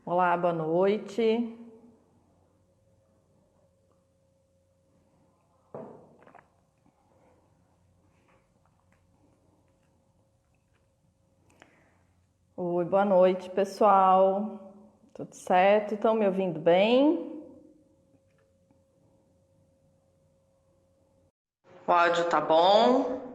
Olá, boa noite. Oi, boa noite, pessoal. Tudo certo? Estão me ouvindo bem? O áudio tá bom?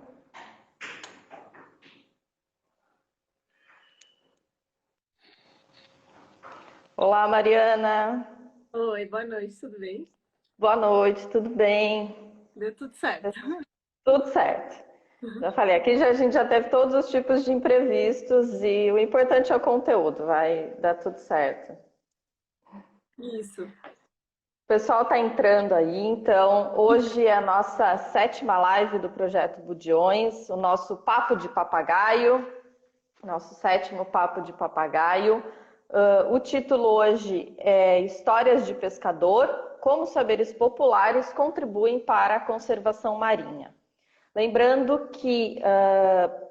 Olá, Mariana. Oi, boa noite, tudo bem? Boa noite, tudo bem? Deu tudo certo. Tudo certo. Já falei, aqui a gente já teve todos os tipos de imprevistos e o importante é o conteúdo, vai dar tudo certo. Isso. O pessoal está entrando aí, então hoje é a nossa sétima live do Projeto Budiões, o nosso Papo de Papagaio, nosso sétimo Papo de Papagaio. O título hoje é Histórias de Pescador, como saberes populares contribuem para a conservação marinha. Lembrando que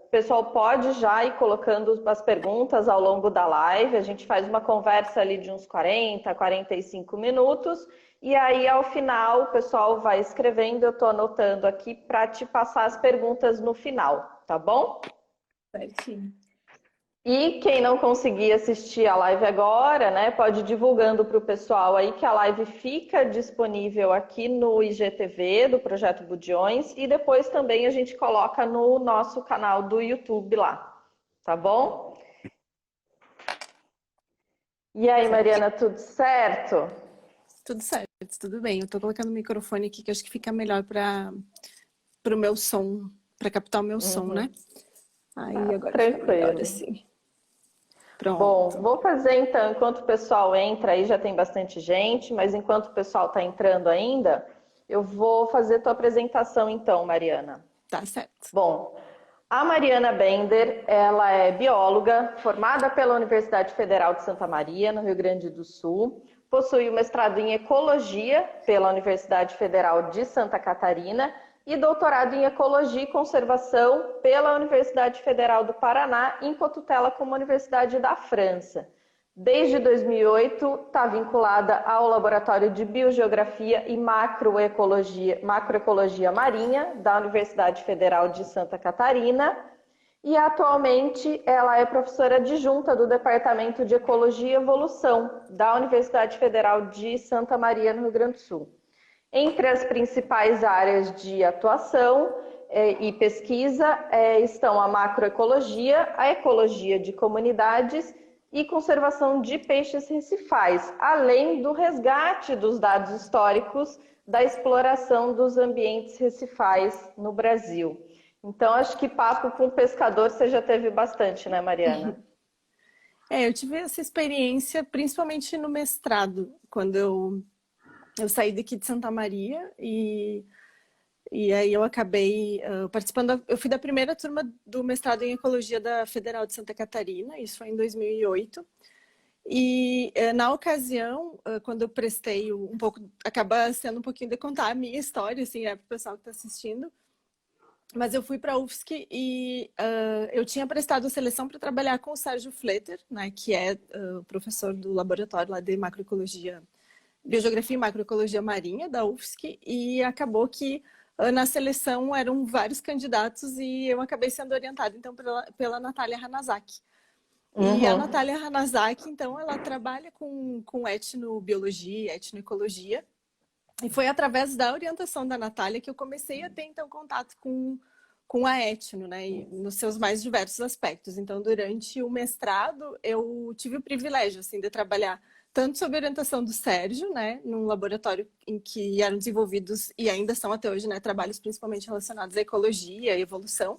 o pessoal pode já ir colocando as perguntas ao longo da live, a gente faz uma conversa ali de uns 40, 45 minutos, e aí ao final o pessoal vai escrevendo, eu estou anotando aqui para te passar as perguntas no final, tá bom? Certinho. E quem não conseguir assistir a live agora, né, pode ir divulgando para o pessoal aí que a live fica disponível aqui no IGTV do Projeto Budiões e depois também a gente coloca no nosso canal do YouTube lá, tá bom? E aí, Certo. Mariana, tudo certo? Tudo certo, tudo bem. Eu tô colocando o microfone aqui que eu acho que fica melhor para o meu som, para captar o meu som, né? Tá Aí agora fica melhor tranquilo. assim. Bom, Pronto. vou fazer então, enquanto o pessoal entra aí, já tem bastante gente, mas enquanto o pessoal está entrando ainda, eu vou fazer tua apresentação então, Mariana. Tá certo. Bom, a Mariana Bender, ela é bióloga, formada pela Universidade Federal de Santa Maria, no Rio Grande do Sul, possui o mestrado em Ecologia pela Universidade Federal de Santa Catarina e doutorado em Ecologia e Conservação pela Universidade Federal do Paraná, em cotutela com a Universidade da França. Desde 2008, está vinculada ao Laboratório de Biogeografia e Macroecologia Marinha da Universidade Federal de Santa Catarina e atualmente ela é professora adjunta do Departamento de Ecologia e Evolução da Universidade Federal de Santa Maria, no Rio Grande do Sul. Entre as principais áreas de atuação e pesquisa estão a macroecologia, a ecologia de comunidades e conservação de peixes recifais, além do resgate dos dados históricos da exploração dos ambientes recifais no Brasil. Então, acho que papo com pescador você já teve bastante, né, Mariana? Eu tive essa experiência principalmente no mestrado, quando eu saí daqui de Santa Maria e aí eu acabei participando, eu fui da primeira turma do mestrado em Ecologia da Federal de Santa Catarina, isso foi em 2008. E na ocasião, quando eu prestei um pouco, acaba sendo um pouquinho de contar a minha história, assim, para o pessoal que está assistindo. Mas eu fui para a UFSC e eu tinha prestado seleção para trabalhar com o Sérgio Fletter, né, que é o professor do laboratório lá de macroecologia, biogeografia e macroecologia marinha da UFSC, e acabou que na seleção eram vários candidatos e eu acabei sendo orientada então pela Natália Hanazaki. E a Uhum. Natália Hanazaki, então, ela trabalha com etnobiologia, etnoecologia, e foi através da orientação da Natália que eu comecei a ter, então, contato com a etno, né, e nos seus mais diversos aspectos. Então, durante o mestrado, eu tive o privilégio, assim, de trabalhar tanto sob orientação do Sérgio, né, num laboratório em que eram desenvolvidos, e ainda são até hoje, né, trabalhos principalmente relacionados à ecologia e evolução,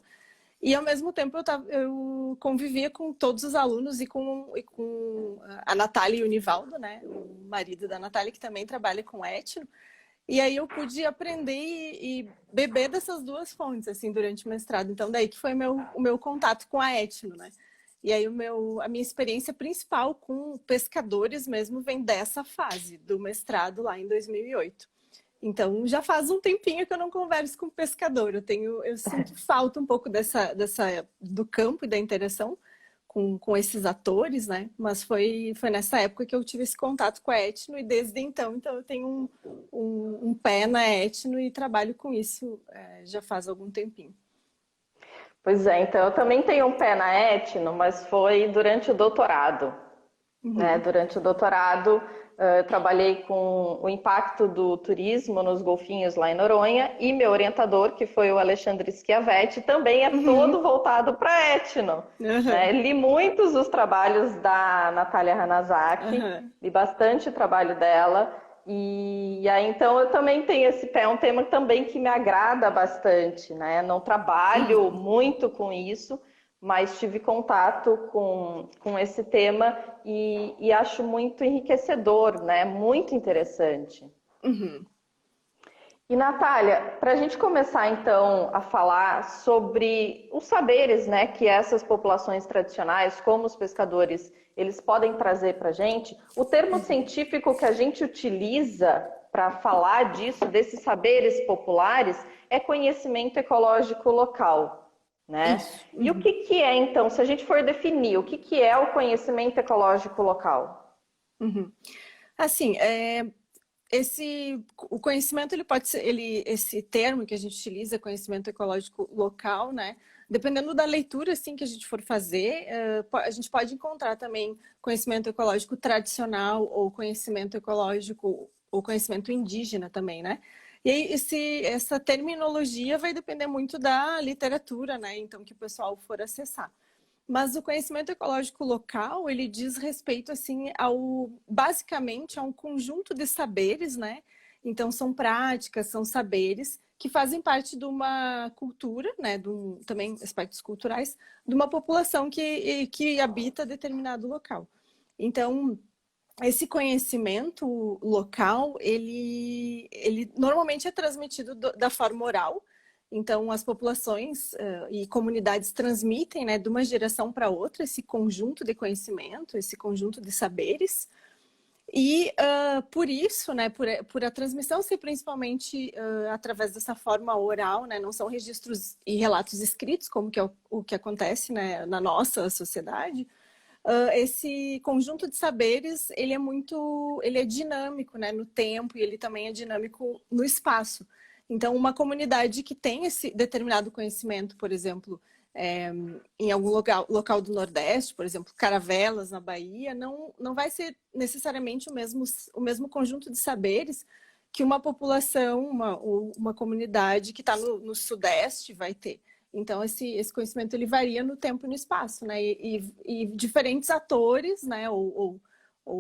e ao mesmo tempo eu convivia com todos os alunos e com a Natália e o Nivaldo, né, o marido da Natália, que também trabalha com etno. E aí eu pude aprender e beber dessas duas fontes, assim, durante o mestrado. Então, daí que foi o meu contato com a etno, né? E aí a minha experiência principal com pescadores mesmo vem dessa fase do mestrado lá em 2008. Então, já faz um tempinho que eu não converso com pescador. Eu sinto falta um pouco do campo e da interação com esses atores, né? Mas foi nessa época que eu tive esse contato com a Etno e desde então eu tenho um pé na Etno e trabalho com isso já faz algum tempinho. Pois é, então eu também tenho um pé na Etno, mas foi durante o doutorado. Né? Durante o doutorado, eu trabalhei com o impacto do turismo nos golfinhos lá em Noronha e meu orientador, que foi o Alexandre Schiavetti, também é todo voltado para a Etno. Né? Li muitos dos trabalhos da Natália Hanazaki, li bastante o trabalho dela. E aí, então, eu também tenho esse pé, é um tema também que me agrada bastante, né? Não trabalho muito com isso, mas tive contato com esse tema e acho muito enriquecedor, né? Muito interessante. E, Natália, para a gente começar, então, a falar sobre os saberes, né, que essas populações tradicionais, como os pescadores, eles podem trazer para a gente, o termo científico que a gente utiliza para falar disso, desses saberes populares, é conhecimento ecológico local. Né? E o que é, então, se a gente for definir, o que é o conhecimento ecológico local? Assim, o conhecimento, ele pode ser, esse termo que a gente utiliza, conhecimento ecológico local, né? Dependendo da leitura, assim, que a gente for fazer, a gente pode encontrar também conhecimento ecológico tradicional ou conhecimento ecológico ou conhecimento indígena também, né? E aí, essa terminologia vai depender muito da literatura, né? Então, que o pessoal for acessar. Mas o conhecimento ecológico local, ele diz respeito, assim, basicamente, a um conjunto de saberes, né? Então, são práticas, são saberes que fazem parte de uma cultura, né? Também aspectos culturais, de uma população que habita determinado local. Então, esse conhecimento local, ele normalmente é transmitido da forma oral. Então, as populações e comunidades transmitem, né, de uma geração para outra esse conjunto de conhecimento, esse conjunto de saberes. E por isso, né, por a transmissão ser principalmente através dessa forma oral, né, não são registros e relatos escritos, como que é o que acontece, né, na nossa sociedade. Esse conjunto de saberes, ele é dinâmico, né, no tempo, e ele também é dinâmico no espaço. Então, uma comunidade que tem esse determinado conhecimento, por exemplo, em algum local do Nordeste, por exemplo, Caravelas, na Bahia, não vai ser necessariamente o mesmo conjunto de saberes que uma população, uma comunidade que está no Sudeste vai ter. Então, esse conhecimento, ele varia no tempo e no espaço, né? E diferentes atores, né, ou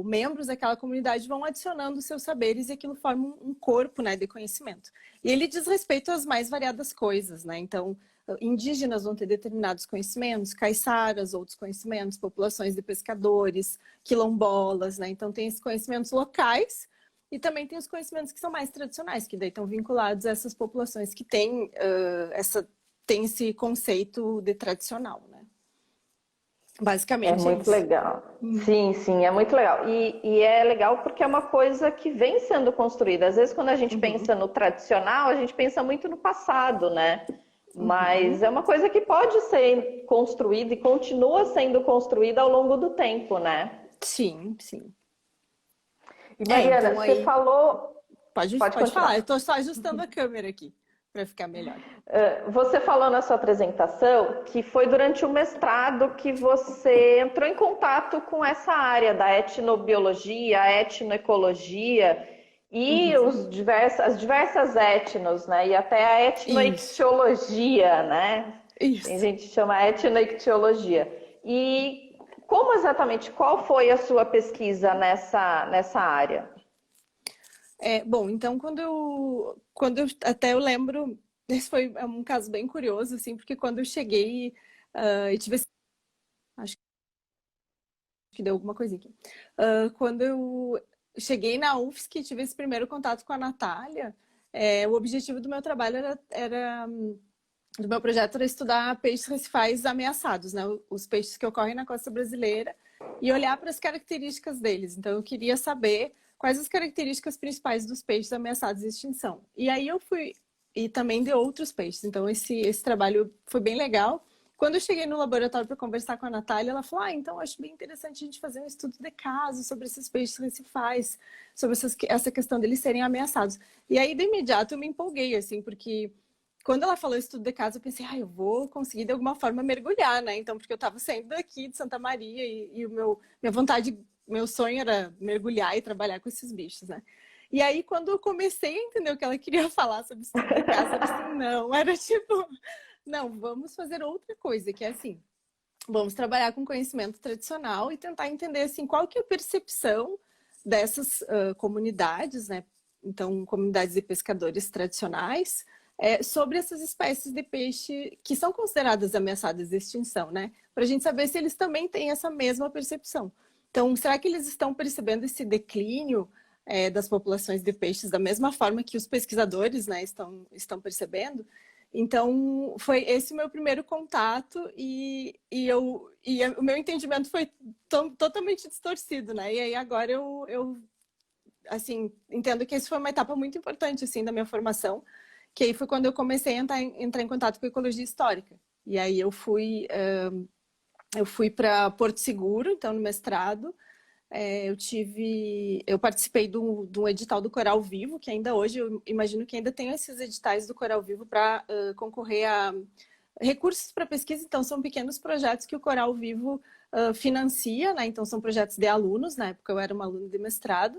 membros daquela comunidade vão adicionando seus saberes e aquilo forma um corpo, né, de conhecimento. E ele diz respeito às mais variadas coisas, né? Então, indígenas vão ter determinados conhecimentos, caiçaras, outros conhecimentos, populações de pescadores, quilombolas, né? Então, tem esses conhecimentos locais e também tem os conhecimentos que são mais tradicionais, que daí estão vinculados a essas populações que têm tem esse conceito de tradicional, né? Basicamente é muito isso. legal. Sim, sim, é muito legal. E é legal porque é uma coisa que vem sendo construída. Às vezes, quando a gente pensa no tradicional, a gente pensa muito no passado, né? Mas é uma coisa que pode ser construída e continua sendo construída ao longo do tempo, né? Sim, sim. E Mariana, então você falou... Pode falar, eu estou só ajustando a câmera aqui para ficar melhor. Você falou na sua apresentação que foi durante o mestrado que você entrou em contato com essa área da etnobiologia, etnoecologia e as diversas etnos, né? E até a etnoictiologia, né? Isso. Tem gente que chama etnoictiologia. E como exatamente, qual foi a sua pesquisa nessa área? Bom, então quando eu até eu lembro, esse foi um caso bem curioso, assim, porque quando eu cheguei e tive acho que deu alguma coisinha aqui. Quando eu cheguei na UFSC e tive esse primeiro contato com a Natália, o objetivo do meu trabalho do meu projeto era estudar peixes recifais ameaçados, né? Os peixes que ocorrem na costa brasileira e olhar para as características deles. Então, eu queria saber quais as características principais dos peixes ameaçados de extinção. E aí eu fui, e também de outros peixes. Então, esse trabalho foi bem legal. quando eu cheguei no laboratório para conversar com a Natália, ela falou, então acho bem interessante a gente fazer um estudo de caso sobre esses peixes recifais, sobre essa questão deles serem ameaçados. E aí, de imediato, eu me empolguei, assim, porque quando ela falou estudo de caso, eu pensei, eu vou conseguir de alguma forma mergulhar, né? Então, porque eu estava saindo daqui de Santa Maria e minha vontade, meu sonho era mergulhar e trabalhar com esses bichos, né? E aí, quando eu comecei a entender o que ela queria falar sobre estudo de caso, era assim, não, era tipo, não, vamos fazer outra coisa, que é assim, vamos trabalhar com conhecimento tradicional e tentar entender, assim, qual que é a percepção dessas comunidades, né? Então, comunidades de pescadores tradicionais, sobre essas espécies de peixe que são consideradas ameaçadas de extinção, né? Para a gente saber se eles também têm essa mesma percepção. Então, será que eles estão percebendo esse declínio das populações de peixes da mesma forma que os pesquisadores, né, estão percebendo? Então, foi esse o meu primeiro contato e o meu entendimento foi totalmente distorcido, né? E aí agora eu assim, entendo que isso foi uma etapa muito importante, assim, da minha formação, que aí foi quando eu comecei a entrar em contato com a ecologia histórica. E aí eu fui para Porto Seguro, então, no mestrado. Eu participei de um edital do Coral Vivo, que ainda hoje, eu imagino que ainda tem esses editais do Coral Vivo para concorrer a recursos para pesquisa. Então, são pequenos projetos que o Coral Vivo financia, né? Então, são projetos de alunos. Na época, eu era uma aluna de mestrado.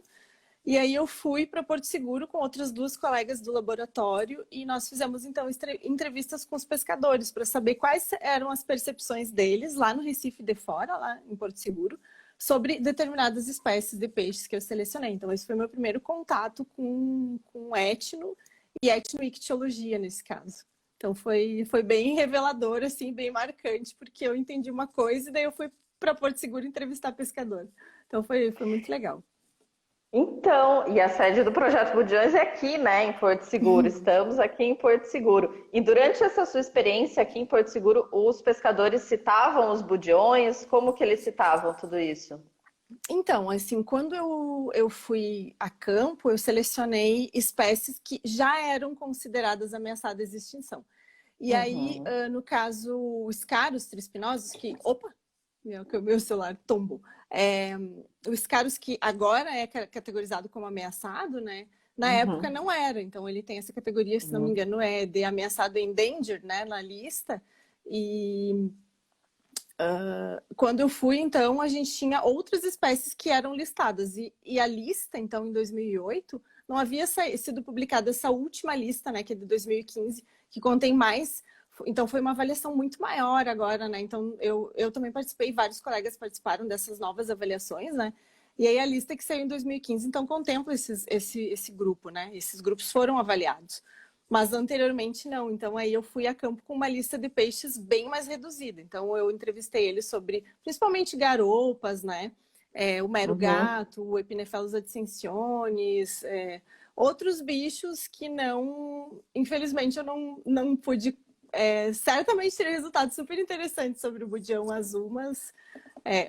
E aí eu fui para Porto Seguro com outras duas colegas do laboratório e nós fizemos, então, entrevistas com os pescadores para saber quais eram as percepções deles lá no Recife de Fora, lá em Porto Seguro, sobre determinadas espécies de peixes que eu selecionei. Então, esse foi meu primeiro contato com etno e etnoictiologia, nesse caso. Então, foi bem revelador, assim, bem marcante, porque eu entendi uma coisa e daí eu fui para Porto Seguro entrevistar pescador. Então, foi muito legal. Então, e a sede do Projeto Budiões é aqui, né, em Porto Seguro. Estamos aqui em Porto Seguro. E durante essa sua experiência aqui em Porto Seguro, os pescadores citavam os budiões? Como que eles citavam tudo isso? Então, assim, quando eu fui a campo, eu selecionei espécies que já eram consideradas ameaçadas de extinção. E aí, Uhum. no caso, os caros trispinosos, que... Opa! Meu celular tombou. Os caros que agora é categorizado como ameaçado, né? Na época Uhum. não era. Então, ele tem essa categoria, se não me Uhum. engano, é de ameaçado endangered, né? Na lista. E... quando eu fui, então, a gente tinha outras espécies que eram listadas. E a lista, então, em 2008, não havia sido publicada essa última lista, né, que é de 2015, que contém mais. Então, foi uma avaliação muito maior agora, né? Então, eu também participei, vários colegas participaram dessas novas avaliações, né? E aí, a lista que saiu em 2015, então, contempla esse grupo, né? Esses grupos foram avaliados. Mas anteriormente não. Então aí eu fui a campo com uma lista de peixes bem mais reduzida. Então eu entrevistei eles sobre principalmente garoupas, né? O Uhum. mero-gato, o Epinephelus adsensiones, outros bichos que não, infelizmente eu não pude. Certamente teria resultados super interessantes sobre o budião azul, mas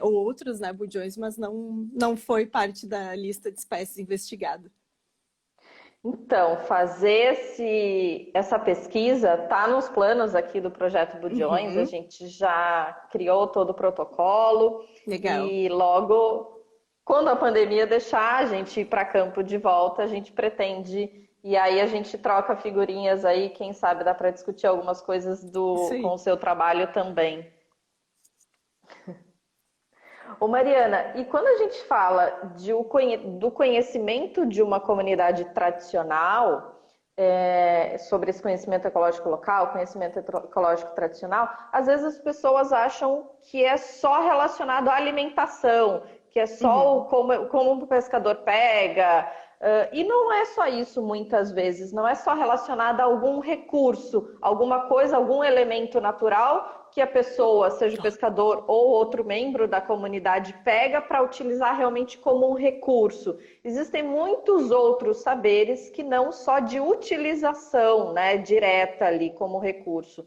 ou outros, né, budiões, mas não foi parte da lista de espécies investigada. Então, fazer essa pesquisa está nos planos aqui do Projeto Budiões. A Uhum, gente já criou todo o protocolo legal. e logo, quando a pandemia deixar a gente ir para campo de volta, a gente pretende. E aí a gente troca figurinhas aí, quem sabe dá para discutir algumas coisas Isso com aí. o seu trabalho também. Ô Mariana, e quando a gente fala do conhecimento de uma comunidade tradicional, sobre esse conhecimento ecológico local, conhecimento ecológico tradicional, às vezes as pessoas acham que é só relacionado à alimentação, que é só Uhum. como o pescador pega. E não é só isso muitas vezes, não é só relacionado a algum recurso, alguma coisa, algum elemento natural que a pessoa, seja o pescador ou outro membro da comunidade, pega para utilizar realmente como um recurso. Existem muitos outros saberes que não só de utilização, né, direta ali como recurso. O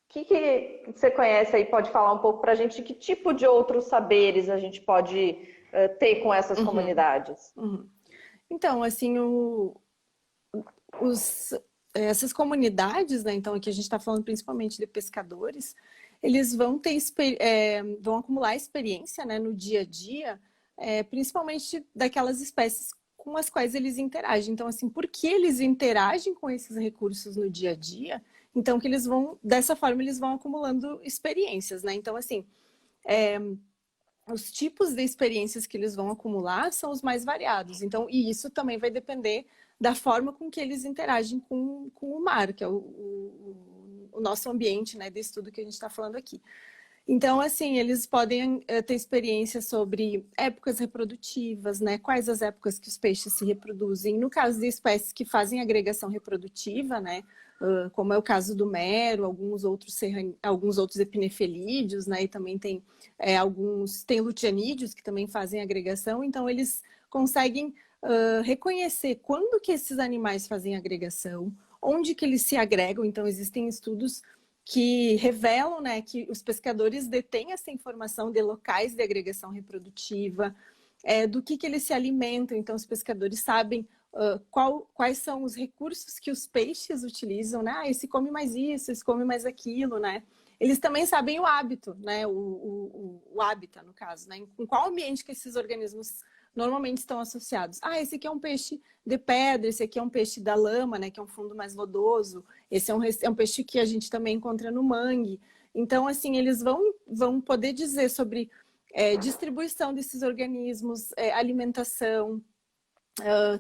que você conhece aí? Pode falar um pouco para a gente de que tipo de outros saberes a gente pode ter com essas Uhum. comunidades? Uhum. Então, assim, essas comunidades, né? Então, aqui a gente está falando principalmente de pescadores, eles vão vão acumular experiência, né, no dia a dia, principalmente daquelas espécies com as quais eles interagem. Então, assim, por que eles interagem com esses recursos no dia a dia? Então, que eles vão, dessa forma, eles vão acumulando experiências, né? Então, assim, os tipos de experiências que eles vão acumular são os mais variados. Então, e isso também vai depender da forma com que eles interagem com o mar, que é o nosso ambiente, né, de estudo que a gente está falando aqui. Então, assim, eles podem ter experiência sobre épocas reprodutivas, né? Quais as épocas que os peixes se reproduzem. No caso de espécies que fazem agregação reprodutiva, né? Como é o caso do mero, alguns outros epinefelídeos, né? E também tem tem lutianídeos que também fazem agregação. Então, eles conseguem reconhecer quando que esses animais fazem agregação, onde que eles se agregam. Então, existem estudos que revelam, né, que os pescadores detêm essa informação de locais de agregação reprodutiva, do que eles se alimentam. Então, os pescadores sabem quais são os recursos que os peixes utilizam, né? Esse come mais isso, esse come mais aquilo, né? Eles também sabem o hábito, né? O hábitat, no caso, né? Com qual ambiente que esses organismos normalmente estão associados. Esse aqui é um peixe de pedra, esse aqui é um peixe da lama, né? Que é um fundo mais lodoso. Esse é um peixe que a gente também encontra no mangue. Então, assim, eles vão poder dizer sobre distribuição desses organismos, alimentação,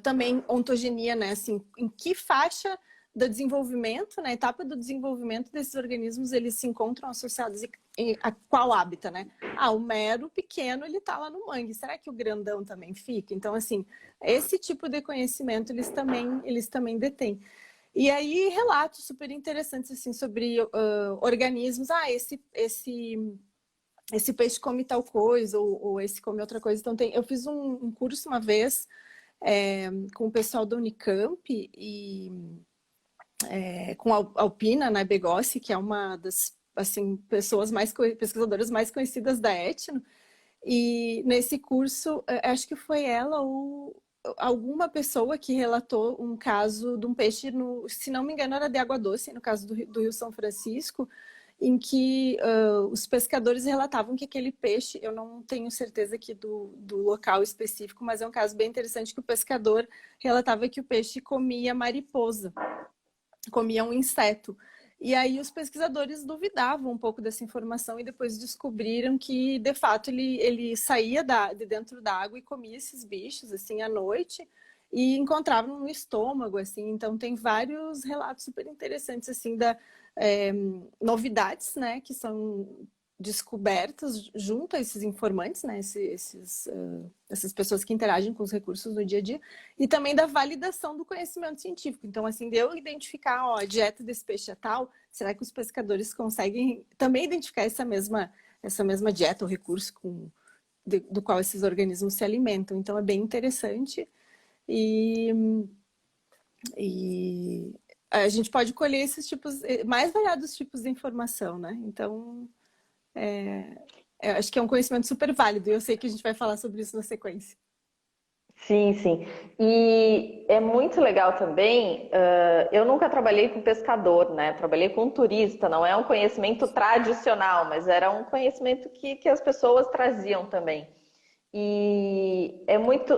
também ontogenia, né? Assim, em que faixa do desenvolvimento, na etapa do desenvolvimento desses organismos, eles se encontram associados a qual hábitat, né? O mero pequeno, ele tá lá no mangue. Será que o grandão também fica? Então, assim, esse tipo de conhecimento eles também detêm. E aí, relatos super interessantes, assim, sobre organismos. Esse peixe come tal coisa, ou esse come outra coisa. Então, eu fiz um curso uma vez com o pessoal da Unicamp e com a Alpina, né, Begossi, que é uma das assim, pesquisadoras mais conhecidas da Etno. E nesse curso, acho que foi ela ou alguma pessoa que relatou um caso de um peixe, se não me engano, era de água doce, no caso do Rio São Francisco, em que os pescadores relatavam que aquele peixe, eu não tenho certeza aqui do local específico, mas é um caso bem interessante que o pescador relatava que o peixe comia mariposa, comia um inseto. E aí os pesquisadores duvidavam um pouco dessa informação e depois descobriram que, de fato, ele saía de dentro da água e comia esses bichos, assim, à noite, e encontravam no estômago, assim. Então, tem vários relatos super interessantes, assim, novidades, né, que são descobertas junto a esses informantes, né, essas pessoas que interagem com os recursos no dia a dia, e também da validação do conhecimento científico. Então, assim, de eu identificar, a dieta desse peixe é tal, será que os pescadores conseguem também identificar essa mesma dieta ou recurso do qual esses organismos se alimentam? Então, é bem interessante e a gente pode colher esses tipos, mais variados tipos de informação, né? Então, acho que é um conhecimento super válido e eu sei que a gente vai falar sobre isso na sequência. Sim, sim. E é muito legal também, eu nunca trabalhei com pescador, né? Trabalhei com turista, não é um conhecimento tradicional, mas era um conhecimento que as pessoas traziam também. E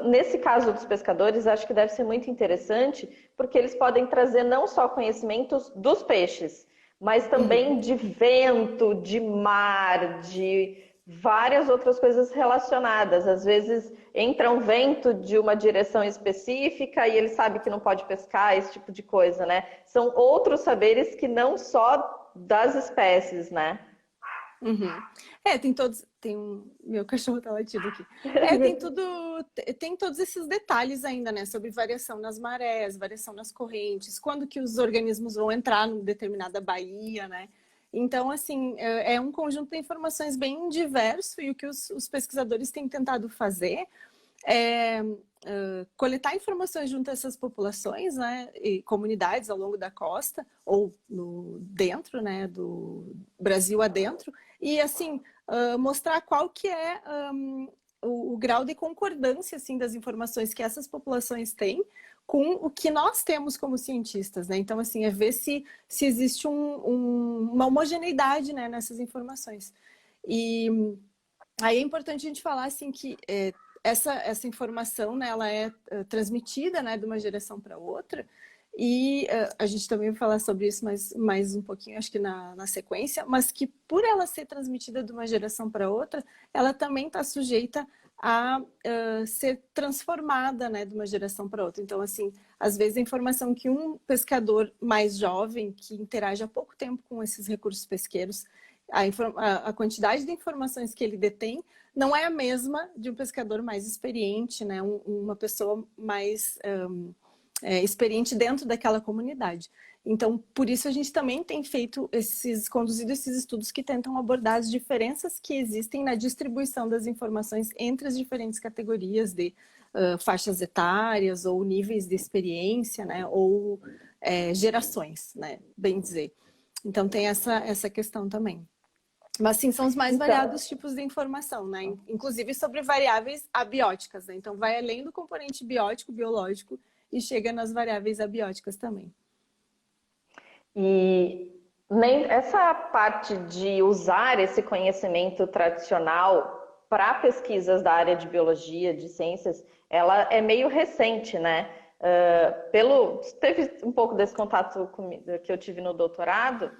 nesse caso dos pescadores, acho que deve ser muito interessante, porque eles podem trazer não só conhecimentos dos peixes, mas também de vento, de mar, de várias outras coisas relacionadas. Às vezes entra um vento de uma direção específica e ele sabe que não pode pescar, esse tipo de coisa, né? São outros saberes que não só das espécies, né? Tem todos. Meu cachorro tá latindo aqui. Tem todos esses detalhes ainda, né? Sobre variação nas marés, variação nas correntes, quando que os organismos vão entrar numa determinada baía, né? Então, assim, é um conjunto de informações bem diverso e o que os pesquisadores têm tentado fazer é coletar informações junto a essas populações, né, e comunidades ao longo da costa ou dentro, né, do Brasil adentro, e assim mostrar qual que é o grau de concordância, assim, das informações que essas populações têm com o que nós temos como cientistas, né? Então, assim, é ver se existe uma homogeneidade, né, nessas informações. E aí é importante a gente falar, assim, que essa informação, né, ela é transmitida, né, de uma geração para outra, e a gente também vai falar sobre isso mais um pouquinho, acho que na sequência, mas que por ela ser transmitida de uma geração para outra, ela também está sujeita a ser transformada, né, de uma geração para outra. Então, assim, às vezes a informação que um pescador mais jovem, que interage há pouco tempo com esses recursos pesqueiros, a quantidade de informações que ele detém não é a mesma de um pescador mais experiente, né, uma pessoa mais experiente dentro daquela comunidade. Então, por isso a gente também tem conduzido esses estudos que tentam abordar as diferenças que existem na distribuição das informações entre as diferentes categorias de faixas etárias ou níveis de experiência, né, ou gerações, né, bem dizer. Então, tem essa questão também. Mas, sim, são os mais variados tipos de informação, né, inclusive sobre variáveis abióticas, né, então vai além do componente biótico, biológico, e chega nas variáveis abióticas também. E nem essa parte de usar esse conhecimento tradicional para pesquisas da área de biologia, de ciências, ela é meio recente, né? Teve um pouco desse contato que eu tive no doutorado,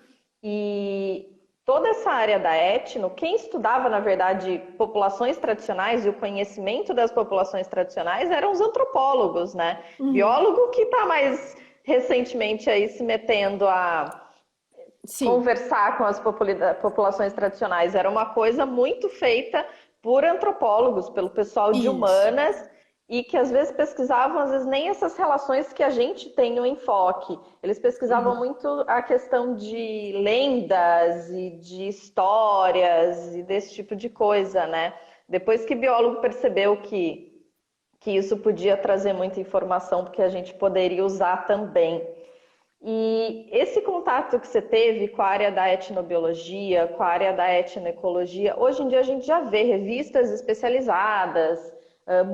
e toda essa área da etno, quem estudava, na verdade, populações tradicionais e o conhecimento das populações tradicionais eram os antropólogos, né? Uhum. Biólogo que está mais recentemente aí se metendo a conversar com as populações tradicionais. Era uma coisa muito feita por antropólogos, pelo pessoal de humanas, e que às vezes pesquisavam, às vezes nem essas relações que a gente tem no enfoque. Eles pesquisavam muito a questão de lendas e de histórias e desse tipo de coisa, né? Depois que o biólogo percebeu que isso podia trazer muita informação, porque a gente poderia usar também. E esse contato que você teve com a área da etnobiologia, com a área da etnoecologia, hoje em dia a gente já vê revistas especializadas,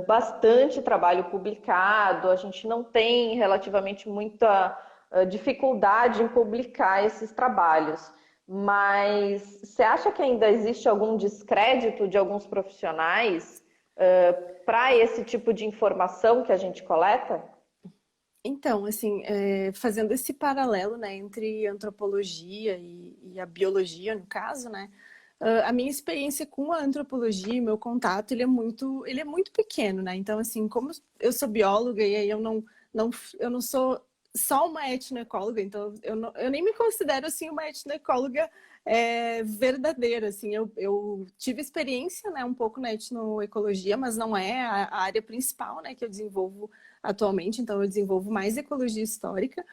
bastante trabalho publicado, a gente não tem relativamente muita dificuldade em publicar esses trabalhos. Mas você acha que ainda existe algum descrédito de alguns profissionais para esse tipo de informação que a gente coleta? Então, assim, fazendo esse paralelo, né, entre antropologia e a biologia, no caso, né, a minha experiência com a antropologia, meu contato, ele é muito pequeno, né? Então, assim, como eu sou bióloga e aí eu não sou só uma etnoecóloga, então eu nem me considero, assim, uma etnoecóloga verdadeira, assim. Eu tive experiência, né, um pouco na etnoecologia, mas não é a área principal, né, que eu desenvolvo atualmente, então eu desenvolvo mais ecologia histórica.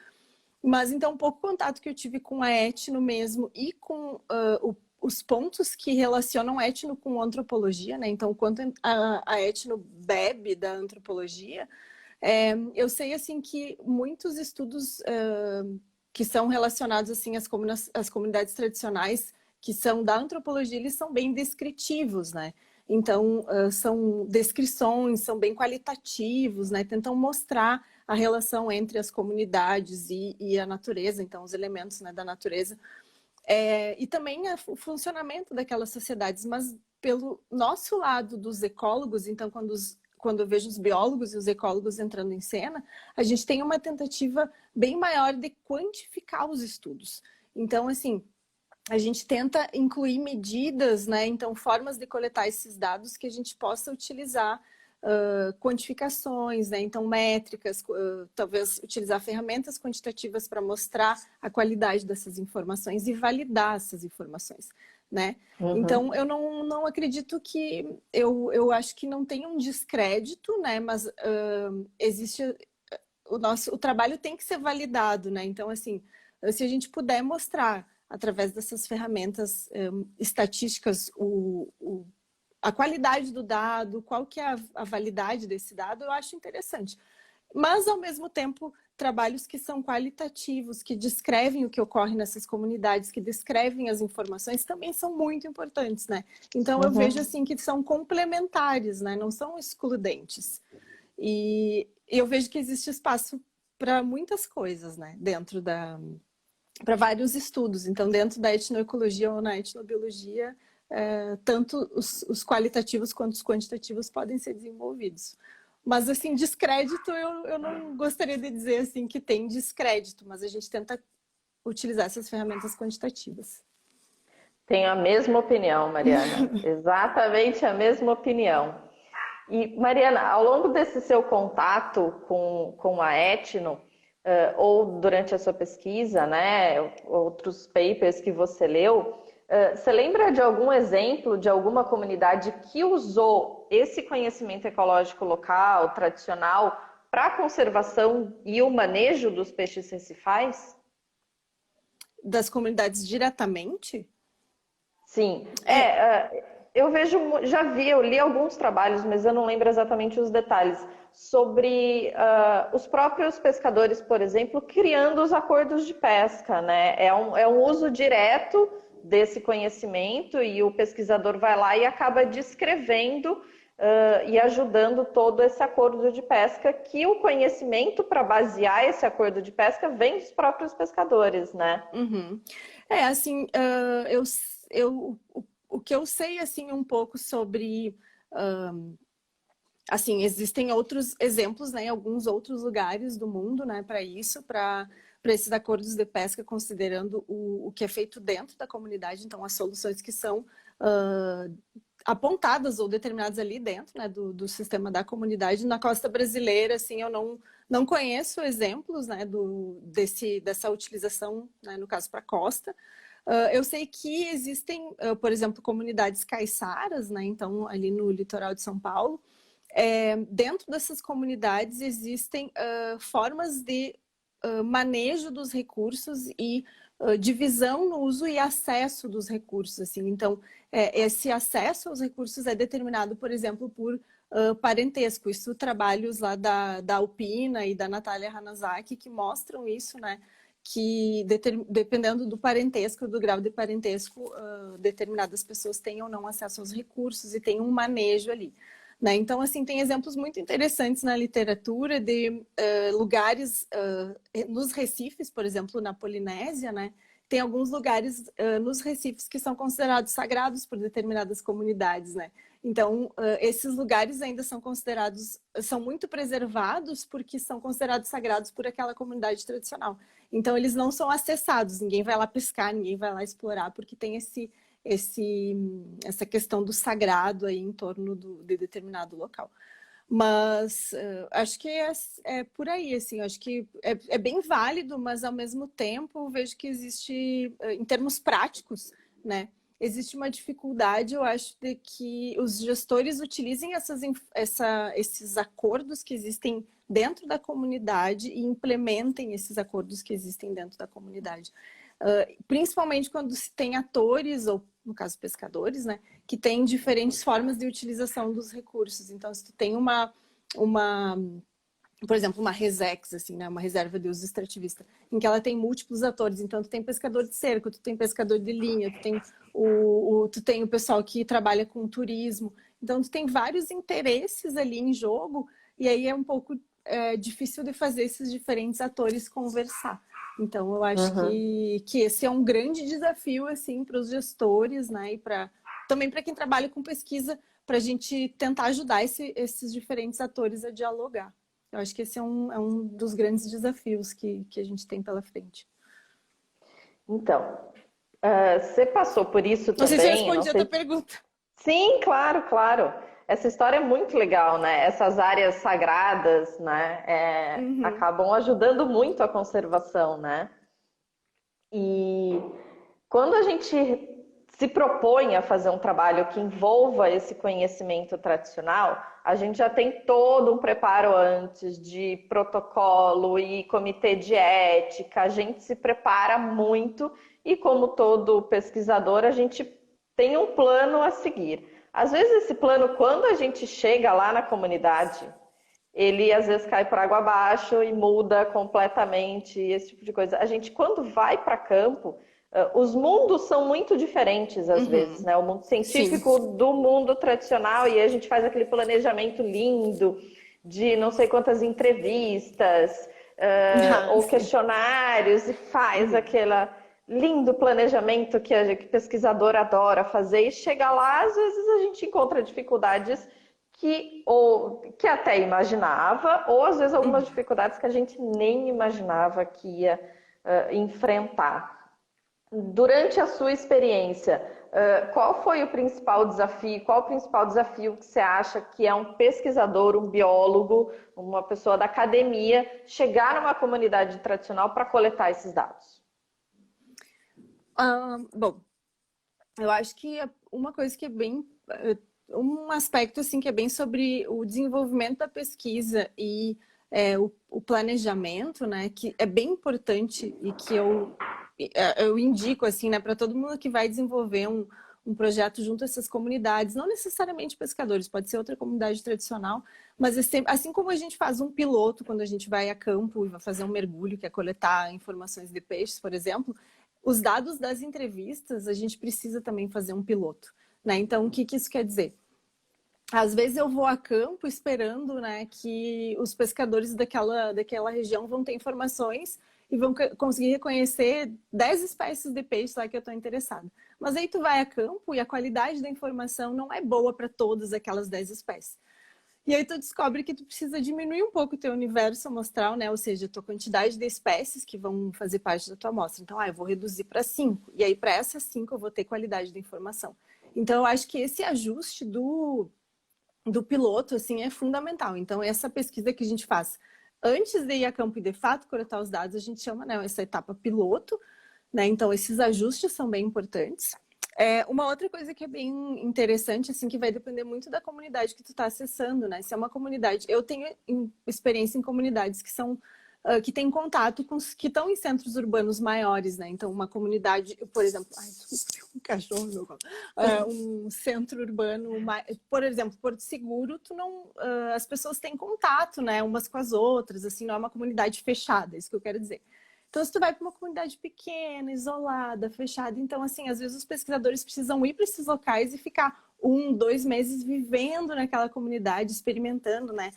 Mas, então, um pouco contato que eu tive com a etno mesmo e com os pontos que relacionam etno com antropologia, né? Então, quanto a etno bebe da antropologia, eu sei, assim, que muitos estudos que são relacionados, assim, às comunidades tradicionais, que são da antropologia, eles são bem descritivos, né? Então, são descrições, são bem qualitativos, né? Tentam mostrar a relação entre as comunidades e a natureza, então, os elementos, né, da natureza. E também o funcionamento daquelas sociedades, mas pelo nosso lado dos ecólogos, então quando eu vejo os biólogos e os ecólogos entrando em cena, a gente tem uma tentativa bem maior de quantificar os estudos. Então, assim, a gente tenta incluir medidas, né? Então, formas de coletar esses dados que a gente possa utilizar quantificações, né? Então, métricas, talvez utilizar ferramentas quantitativas para mostrar a qualidade dessas informações e validar essas informações, né? Uhum. Então, eu não acredito que... Eu acho que não tem um descrédito, né? Mas existe... O trabalho tem que ser validado, né? Então, assim, se a gente puder mostrar através dessas ferramentas estatísticas a qualidade do dado, qual que é a validade desse dado, eu acho interessante. mas ao mesmo tempo trabalhos que são qualitativos, que descrevem o que ocorre nessas comunidades, que descrevem as informações, também são muito importantes, né? Então eu vejo assim que são complementares, né? Não são excludentes. E eu vejo que existe espaço para muitas coisas, né? Para vários estudos. Então, dentro da etnoecologia ou na etnobiologia, tanto os qualitativos quanto os quantitativos podem ser desenvolvidos. Mas, assim, descrédito, eu não gostaria de dizer, assim, que tem descrédito, mas a gente tenta utilizar essas ferramentas quantitativas. Tenho a mesma opinião, Mariana. Exatamente a mesma opinião. E, Mariana, ao longo desse seu contato com a Etno, ou durante a sua pesquisa, né, outros papers que você leu, você lembra de algum exemplo de alguma comunidade que usou esse conhecimento ecológico local, tradicional, para a conservação e o manejo dos peixes recifais? Das comunidades diretamente? Sim. Eu vejo, eu li alguns trabalhos, mas eu não lembro exatamente os detalhes, sobre os próprios pescadores, por exemplo, criando os acordos de pesca, né? É um uso direto desse conhecimento e o pesquisador vai lá e acaba descrevendo e ajudando todo esse acordo de pesca, que o conhecimento para basear esse acordo de pesca vem dos próprios pescadores, né? Uhum. Assim, o que eu sei, assim, um pouco sobre... assim, existem outros exemplos, né, em alguns outros lugares do mundo, né, para isso, para esses acordos de pesca, considerando o que é feito dentro da comunidade, então as soluções que são apontadas ou determinadas ali dentro, né, do sistema da comunidade. Na costa brasileira, assim, eu não conheço exemplos, né, dessa utilização, né, no caso para a costa. Eu sei que existem, por exemplo, comunidades caiçaras, né, então ali no litoral de São Paulo. Dentro dessas comunidades existem formas de manejo dos recursos e divisão no uso e acesso dos recursos, assim. Então, esse acesso aos recursos é determinado, por exemplo, por parentesco. Isso, trabalhos lá da Alpina e da Natália Hanazaki, que mostram isso, né? Que dependendo do parentesco, do grau de parentesco, determinadas pessoas têm ou não acesso aos recursos e tem um manejo ali. Né? Então, assim, tem exemplos muito interessantes na literatura de lugares nos recifes, por exemplo, na Polinésia, né? Tem alguns lugares nos recifes que são considerados sagrados por determinadas comunidades, né? Então, esses lugares ainda são considerados, são muito preservados porque são considerados sagrados por aquela comunidade tradicional. Então, eles não são acessados, ninguém vai lá pescar, ninguém vai lá explorar, porque tem essa questão do sagrado aí em torno de determinado local. Mas acho que é por aí, assim, acho que é bem válido, mas ao mesmo tempo vejo que existe, em termos práticos, né, existe uma dificuldade, eu acho, de que os gestores utilizem esses acordos que existem dentro da comunidade e implementem esses acordos que existem dentro da comunidade. Principalmente quando se tem atores, ou no caso pescadores, né, que têm diferentes formas de utilização dos recursos. Então, se tu tem por exemplo, uma resex, assim, né, uma reserva de uso extrativista, em que ela tem múltiplos atores, então tu tem pescador de cerco, tu tem pescador de linha, tu tem o pessoal que trabalha com turismo, então tu tem vários interesses ali em jogo, e aí é um pouco difícil de fazer esses diferentes atores conversar. Então, eu acho que esse é um grande desafio, assim, para os gestores, né? E também para quem trabalha com pesquisa, para a gente tentar ajudar esses diferentes atores a dialogar. Eu acho que esse é um dos grandes desafios que a gente tem pela frente. Então, você passou por isso também? Não sei se eu respondi a tua pergunta. Sim, claro, claro. Essa história é muito legal, né? Essas áreas sagradas, né? Acabam ajudando muito a conservação, né? E quando a gente se propõe a fazer um trabalho que envolva esse conhecimento tradicional, a gente já tem todo um preparo antes de protocolo e comitê de ética, a gente se prepara muito e, como todo pesquisador, a gente tem um plano a seguir. Às vezes esse plano, quando a gente chega lá na comunidade, ele às vezes cai por água abaixo e muda completamente, esse tipo de coisa. A gente, quando vai para campo, os mundos são muito diferentes às vezes, Uhum. né? O mundo Sim. científico do mundo tradicional, e a gente faz aquele planejamento lindo de não sei quantas entrevistas, Ah, ou sim. questionários, e faz Uhum. aquele lindo planejamento que pesquisador adora fazer, e chega lá, às vezes a gente encontra dificuldades que até imaginava, ou às vezes algumas Uhum. dificuldades que a gente nem imaginava que ia enfrentar. Durante a sua experiência, qual foi o principal desafio? Qual o principal desafio que você acha que é um pesquisador, um biólogo, uma pessoa da academia, chegar numa comunidade tradicional para coletar esses dados? Bom, eu acho que uma coisa que é bem um aspecto assim que é bem sobre o desenvolvimento da pesquisa e o planejamento, né, que é bem importante e que eu indico assim, né, para todo mundo que vai desenvolver um projeto junto a essas comunidades, não necessariamente pescadores, pode ser outra comunidade tradicional, mas assim como a gente faz um piloto quando a gente vai a campo e vai fazer um mergulho, que é coletar informações de peixes, por exemplo, os dados das entrevistas a gente precisa também fazer um piloto, né? Então, o que isso quer dizer? Às vezes eu vou a campo esperando, né, que os pescadores daquela região vão ter informações e vão conseguir reconhecer 10 espécies de peixe lá que eu estou interessada. Mas aí tu vai a campo e a qualidade da informação não é boa para todas aquelas 10 espécies. E aí tu descobre que tu precisa diminuir um pouco o teu universo amostral, né? Ou seja, a tua quantidade de espécies que vão fazer parte da tua amostra. Então, eu vou reduzir para 5. E aí, para essas 5, eu vou ter qualidade da informação. Então, eu acho que esse ajuste do piloto, assim, é fundamental. Então, essa pesquisa que a gente faz antes de ir a campo e, de fato, coletar os dados, a gente chama, né, essa etapa piloto, né? Então, esses ajustes são bem importantes. Uma outra coisa que é bem interessante, assim, que vai depender muito da comunidade que tu está acessando, né? Se é uma comunidade... Eu tenho experiência em comunidades que são... que têm contato com os que estão em centros urbanos maiores, né? Então, uma comunidade, por exemplo... Ai, desculpa, um cachorro, meu colo. Um centro urbano, por exemplo, Porto Seguro, tu não... as pessoas têm contato, né? Umas com as outras, assim, não é uma comunidade fechada, é isso que eu quero dizer. Então, se tu vai para uma comunidade pequena, isolada, fechada, então, assim, às vezes os pesquisadores precisam ir para esses locais e ficar 1, 2 meses vivendo naquela comunidade, experimentando, né?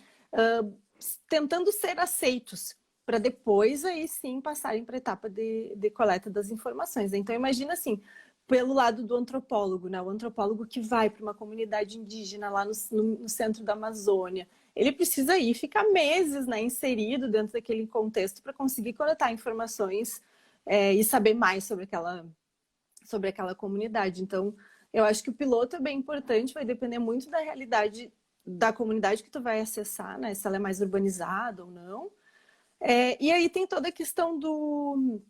Tentando ser aceitos, para depois, aí sim, passarem para a etapa de coleta das informações. Então, imagina assim, pelo lado do antropólogo, né? O antropólogo que vai para uma comunidade indígena lá no centro da Amazônia, ele precisa ir ficar meses, né, inserido dentro daquele contexto para conseguir coletar informações e saber mais sobre aquela comunidade. Então, eu acho que o piloto é bem importante, vai depender muito da realidade da comunidade que tu vai acessar, né, se ela é mais urbanizada ou não. E aí tem toda a questão do...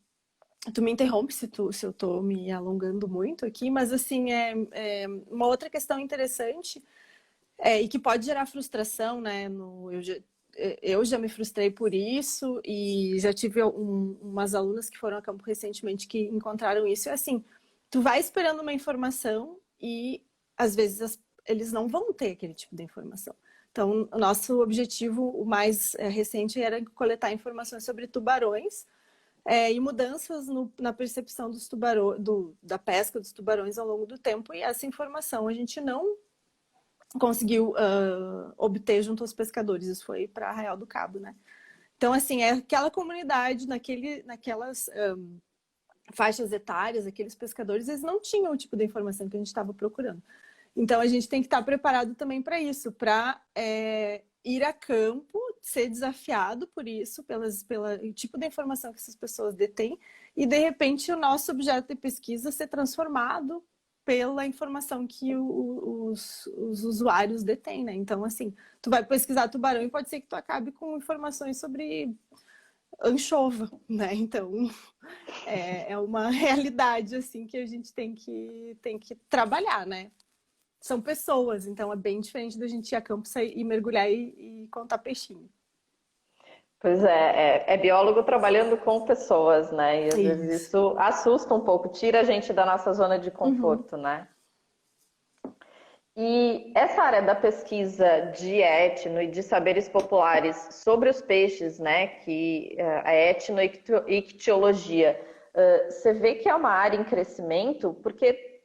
Tu me interrompe se eu estou me alongando muito aqui, mas assim, uma outra questão interessante e que pode gerar frustração, né? Eu já me frustrei por isso e já tive umas alunas que foram a campo recentemente que encontraram isso. É assim, tu vai esperando uma informação e às vezes eles não vão ter aquele tipo de informação. Então, o nosso objetivo, o mais recente, era coletar informações sobre tubarões e mudanças na percepção dos da pesca dos tubarões ao longo do tempo. E essa informação a gente não conseguiu obter junto aos pescadores. Isso foi para Arraial do Cabo, né? Então, assim, aquela comunidade, naquelas faixas etárias, aqueles pescadores, eles não tinham o tipo de informação que a gente estava procurando. Então, a gente tem que estar preparado também para isso, para ir a campo, ser desafiado por isso, pelo tipo de informação que essas pessoas detêm, e, de repente, o nosso objeto de pesquisa ser transformado pela informação que os usuários detêm, né? Então, assim, tu vai pesquisar tubarão e pode ser que tu acabe com informações sobre anchova, né? Então, é uma realidade, assim, que a gente tem que trabalhar, né? São pessoas, então é bem diferente da gente ir a campo, sair e mergulhar e contar peixinho. Pois é biólogo trabalhando com pessoas, né? E às vezes Isso. isso assusta um pouco, tira a gente da nossa zona de Uhum. conforto, né? E essa área da pesquisa de etno e de saberes populares sobre os peixes, né, que a etnoictiologia, você vê que é uma área em crescimento, porque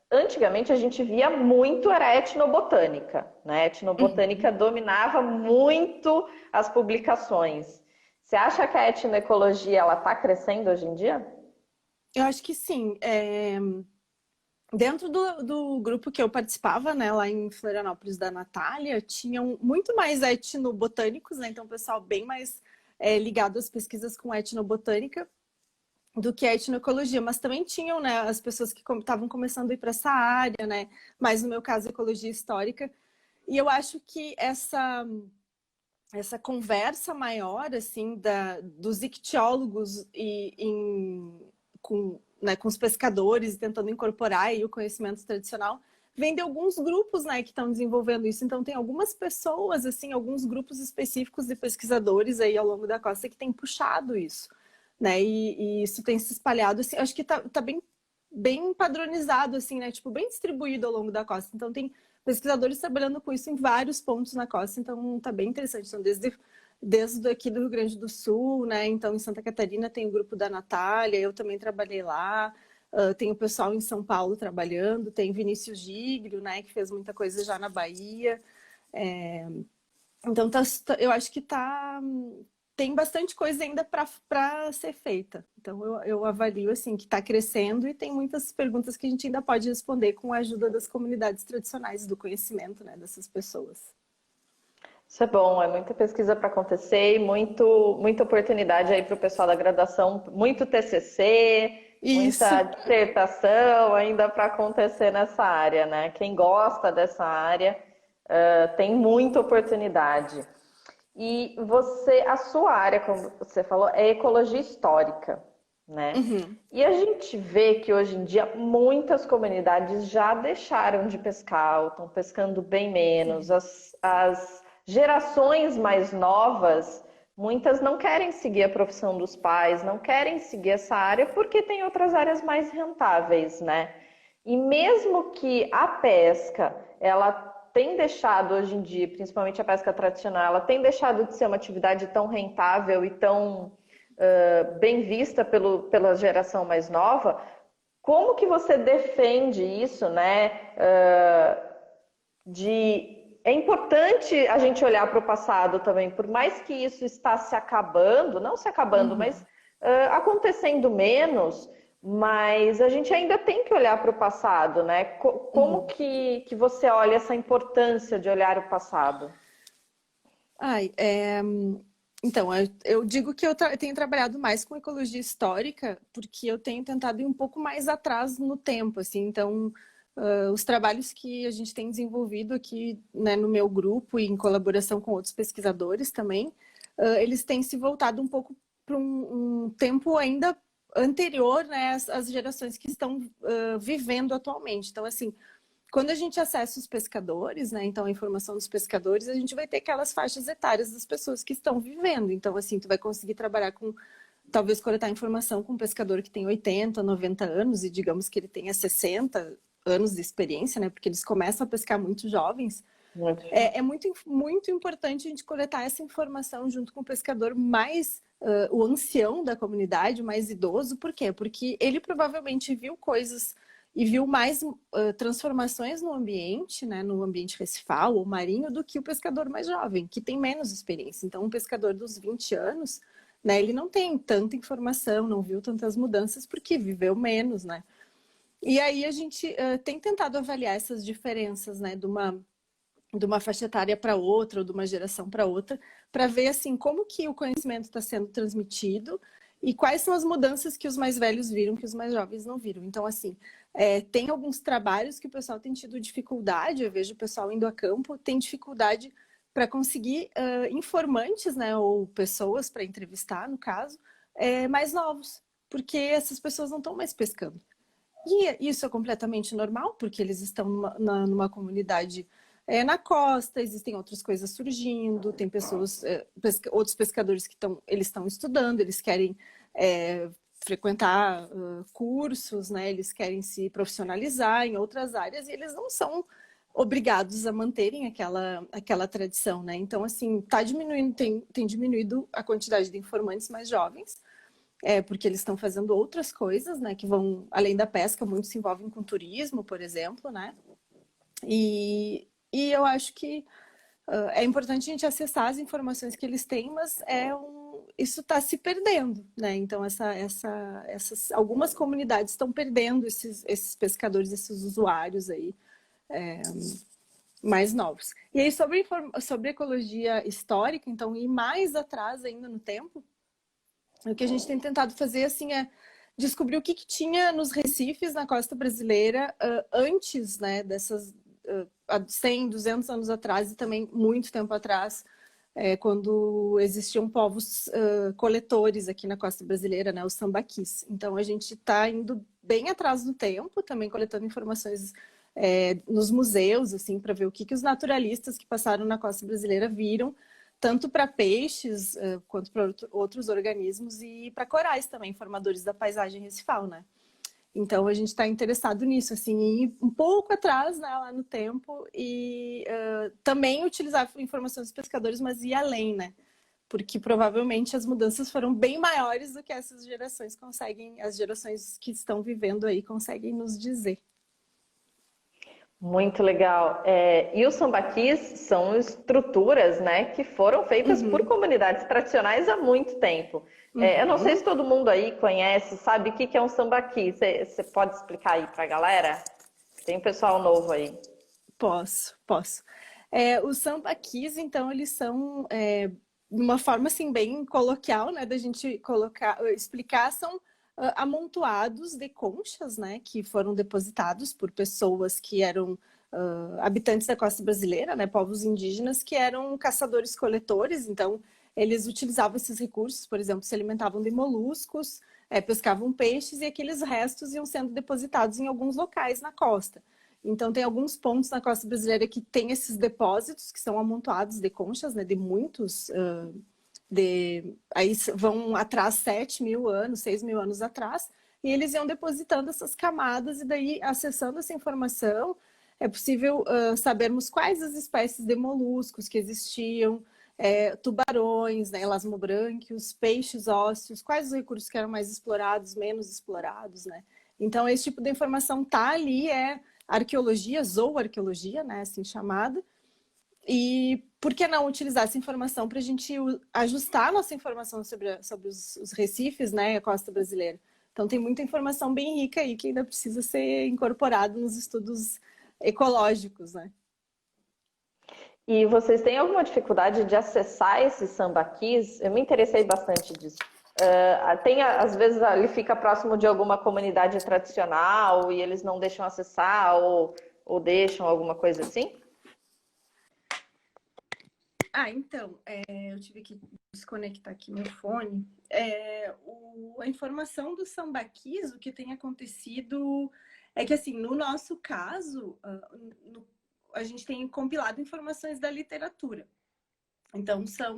antigamente a gente via muito era etnobotânica, né? A etnobotânica Uhum. dominava muito as publicações. Você acha que a etnoecologia ela está crescendo hoje em dia? Eu acho que sim. Dentro do grupo que eu participava, né, lá em Florianópolis, da Natália, tinham muito mais etnobotânicos, né, então o pessoal bem mais ligado às pesquisas com etnobotânica do que a etnoecologia, mas também tinham, né, as pessoas que estavam começando a ir para essa área, né, mas no meu caso, ecologia histórica, e eu acho que essa conversa maior, assim, dos ictiólogos com os pescadores, tentando incorporar aí o conhecimento tradicional, vem de alguns grupos, né, que estão desenvolvendo isso. Então, tem algumas pessoas, assim, alguns grupos específicos de pesquisadores aí ao longo da costa que têm puxado isso, né, e isso tem se espalhado, assim, acho que tá bem padronizado, assim, né, tipo, bem distribuído ao longo da costa. Então, tem pesquisadores trabalhando com isso em vários pontos na costa, então tá bem interessante. Então, desde aqui do Rio Grande do Sul, né? Então, em Santa Catarina tem o grupo da Natália, eu também trabalhei lá. Tem o pessoal em São Paulo trabalhando, tem Vinícius Gíglio, né? Que fez muita coisa já na Bahia. Então, eu acho que tem bastante coisa ainda para ser feita. Então, eu avalio assim que está crescendo e tem muitas perguntas que a gente ainda pode responder com a ajuda das comunidades tradicionais, do conhecimento, né, dessas pessoas. Isso é bom, é muita pesquisa para acontecer e muita oportunidade aí para o pessoal da graduação, muito TCC, Isso. muita dissertação ainda para acontecer nessa área, né? Quem gosta dessa área tem muita oportunidade. E a sua área, como você falou, é ecologia histórica, né? Uhum. E a gente vê que hoje em dia muitas comunidades já deixaram de pescar, ou estão pescando bem menos. As gerações mais novas, muitas não querem seguir a profissão dos pais, não querem seguir essa área porque tem outras áreas mais rentáveis, né? E mesmo que a pesca, ela tem deixado hoje em dia, principalmente a pesca tradicional, ela tem deixado de ser uma atividade tão rentável e tão bem vista pela geração mais nova. Como que você defende isso, né? É importante a gente olhar para o passado também, por mais que isso está se acabando, não se acabando, mas Uhum. acontecendo menos, mas a gente ainda tem que olhar para o passado, né? Como Uhum. que você olha essa importância de olhar o passado? Ai, então, eu digo que eu tenho trabalhado mais com ecologia histórica porque eu tenho tentado ir um pouco mais atrás no tempo, assim. Então, os trabalhos que a gente tem desenvolvido aqui, né, no meu grupo e em colaboração com outros pesquisadores também, eles têm se voltado um pouco para um tempo ainda anterior, né, às gerações que estão vivendo atualmente. Então, assim, quando a gente acessa os pescadores, né, então a informação dos pescadores, a gente vai ter aquelas faixas etárias das pessoas que estão vivendo. Então, assim, tu vai conseguir trabalhar talvez coletar informação com um pescador que tem 80, 90 anos e digamos que ele tenha 60 anos de experiência, né, porque eles começam a pescar muito jovens. Muito. É muito, muito importante a gente coletar essa informação junto com o pescador mais, o ancião da comunidade, o mais idoso. Por quê? Porque ele provavelmente viu coisas e viu mais transformações no ambiente, né, no ambiente recifal ou marinho, do que o pescador mais jovem, que tem menos experiência. Então, um pescador dos 20 anos, né, ele não tem tanta informação, não viu tantas mudanças, porque viveu menos, né? E aí a gente tem tentado avaliar essas diferenças, né, de uma faixa etária para outra, ou de uma geração para outra, para ver assim como que o conhecimento está sendo transmitido e quais são as mudanças que os mais velhos viram que os mais jovens não viram. Então, assim, tem alguns trabalhos que o pessoal tem tido dificuldade, eu vejo o pessoal indo a campo, tem dificuldade para conseguir informantes, né, ou pessoas para entrevistar, no caso, mais novos, porque essas pessoas não estão mais pescando. E isso é completamente normal, porque eles estão numa comunidade na costa, existem outras coisas surgindo, tem pessoas, outros pescadores que eles estão estudando, eles querem frequentar cursos, né? Eles querem se profissionalizar em outras áreas e eles não são obrigados a manterem aquela tradição, né? Então, assim, tá diminuindo, tem diminuído a quantidade de informantes mais jovens, porque eles estão fazendo outras coisas, né? Que vão, além da pesca, muitos se envolvem com turismo, por exemplo, né? E eu acho que é importante a gente acessar as informações que eles têm, mas isso está se perdendo, né? Então, algumas comunidades estão perdendo esses pescadores, esses usuários aí mais novos. E aí, sobre ecologia histórica, então, ir mais atrás ainda no tempo, o que a gente tem tentado fazer, assim, é descobrir o que tinha nos recifes na costa brasileira antes, né, dessas há 100, 200 anos atrás e também muito tempo atrás, quando existiam povos coletores aqui na costa brasileira, né, os sambaquis. Então, a gente está indo bem atrás no tempo, também coletando informações nos museus, assim, para ver o que os naturalistas que passaram na costa brasileira viram, tanto para peixes quanto para outros organismos e para corais também, formadores da paisagem recifal, né? Então, a gente está interessado nisso, assim, ir um pouco atrás, né, lá no tempo e também utilizar informações dos pescadores, mas ir além, né? Porque provavelmente as mudanças foram bem maiores do que essas gerações as gerações que estão vivendo aí conseguem nos dizer. Muito legal. E os sambaquis são estruturas, né, que foram feitas por comunidades tradicionais há muito tempo. Eu não sei se todo mundo aí conhece, sabe o que é um sambaqui. Você pode explicar aí para a galera? Tem um pessoal novo aí. Posso. Os sambaquis, então, eles são, de uma forma assim, bem coloquial, né, da gente explicar, são amontoados de conchas, né, que foram depositados por pessoas que eram habitantes da costa brasileira, né, povos indígenas que eram caçadores-coletores, então eles utilizavam esses recursos, por exemplo, se alimentavam de moluscos, pescavam peixes e aqueles restos iam sendo depositados em alguns locais na costa. Então, tem alguns pontos na costa brasileira que tem esses depósitos que são amontoados de conchas, né, de muitos... aí vão atrás 7.000 anos, 6.000 anos atrás, e eles iam depositando essas camadas, e daí, acessando essa informação, é possível sabermos quais as espécies de moluscos que existiam, tubarões, né, elasmobrânquios, peixes ósseos, quais os recursos que eram mais explorados, menos explorados, né? Então, esse tipo de informação tá ali, arqueologia, zooarqueologia, né, assim chamada. E por que não utilizar essa informação para a gente ajustar a nossa informação sobre os recifes, né, a costa brasileira? Então tem muita informação bem rica aí que ainda precisa ser incorporado nos estudos ecológicos, né? E vocês têm alguma dificuldade de acessar esses sambaquis? Eu me interessei bastante disso. Às vezes ele fica próximo de alguma comunidade tradicional e eles não deixam acessar ou deixam alguma coisa assim? Então, eu tive que desconectar aqui meu fone. A informação do sambaquis, o que tem acontecido é que, assim, no nosso caso, a gente tem compilado informações da literatura. Então, são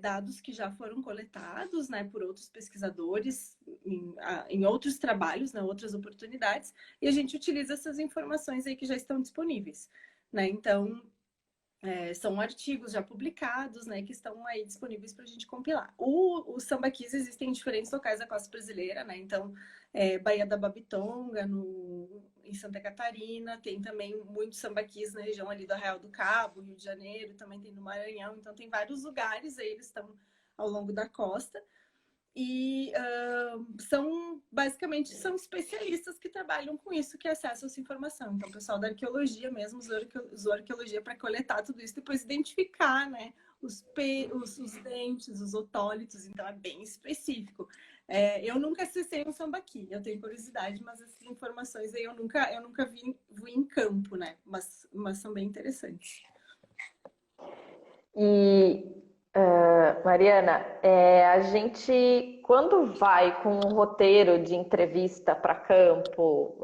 dados que já foram coletados, né, por outros pesquisadores em outros trabalhos, né, outras oportunidades, e a gente utiliza essas informações aí que já estão disponíveis, né? Então, são artigos já publicados, né, que estão aí disponíveis para a gente compilar. Os sambaquis existem em diferentes locais da costa brasileira, né? Então, Baía da Babitonga, em Santa Catarina, tem também muitos sambaquis na região ali do Arraial do Cabo, Rio de Janeiro, também tem no Maranhão. Então, tem vários lugares aí, eles estão ao longo da costa. E basicamente são especialistas que trabalham com isso, que acessam essa informação. Então, o pessoal da arqueologia mesmo usou arqueologia para coletar tudo isso, depois identificar, né, os dentes, os otólitos, então é bem específico. Eu nunca acessei um sambaqui, eu tenho curiosidade, mas essas informações aí eu nunca vi em campo, né, mas são bem interessantes. Mariana, a gente, quando vai com um roteiro de entrevista para campo,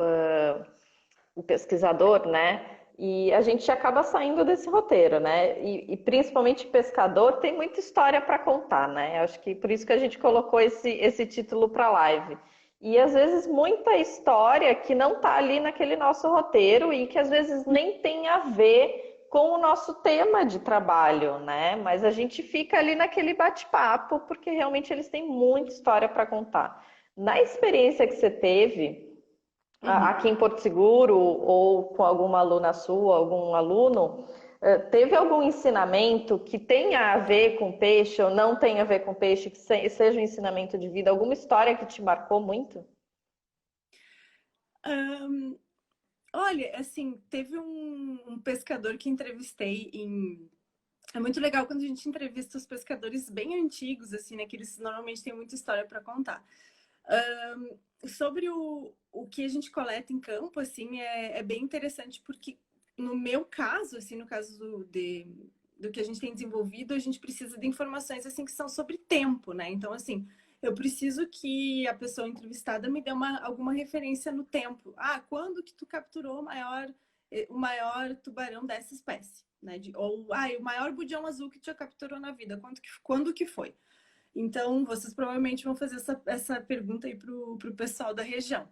o pesquisador, né? E a gente acaba saindo desse roteiro, né? E principalmente pescador tem muita história para contar, né? Acho que por isso que a gente colocou esse título para a live. e às vezes muita história que não está ali naquele nosso roteiro e que às vezes nem tem a ver com o nosso tema de trabalho, né? Mas a gente fica ali naquele bate-papo porque realmente eles têm muita história para contar. Na experiência que você teve aqui Uhum. em Porto Seguro ou com alguma aluna sua, algum aluno, teve algum ensinamento que tenha a ver com peixe ou não tenha a ver com peixe, que seja um ensinamento de vida, alguma história que te marcou muito? Olha, assim, teve um pescador que entrevistei em. É muito legal quando a gente entrevista os pescadores bem antigos, assim, né? Que eles normalmente têm muita história para contar. Sobre o que a gente coleta em campo, assim, é bem interessante porque no meu caso, assim, no caso do que a gente tem desenvolvido, a gente precisa de informações, assim, que são sobre tempo, né? Então, assim, eu preciso que a pessoa entrevistada me dê alguma referência no tempo. Ah, quando que tu capturou o maior tubarão dessa espécie? Né? O maior budião azul que tu já capturou na vida, quando que foi? Então, vocês provavelmente vão fazer essa pergunta aí pro pessoal da região.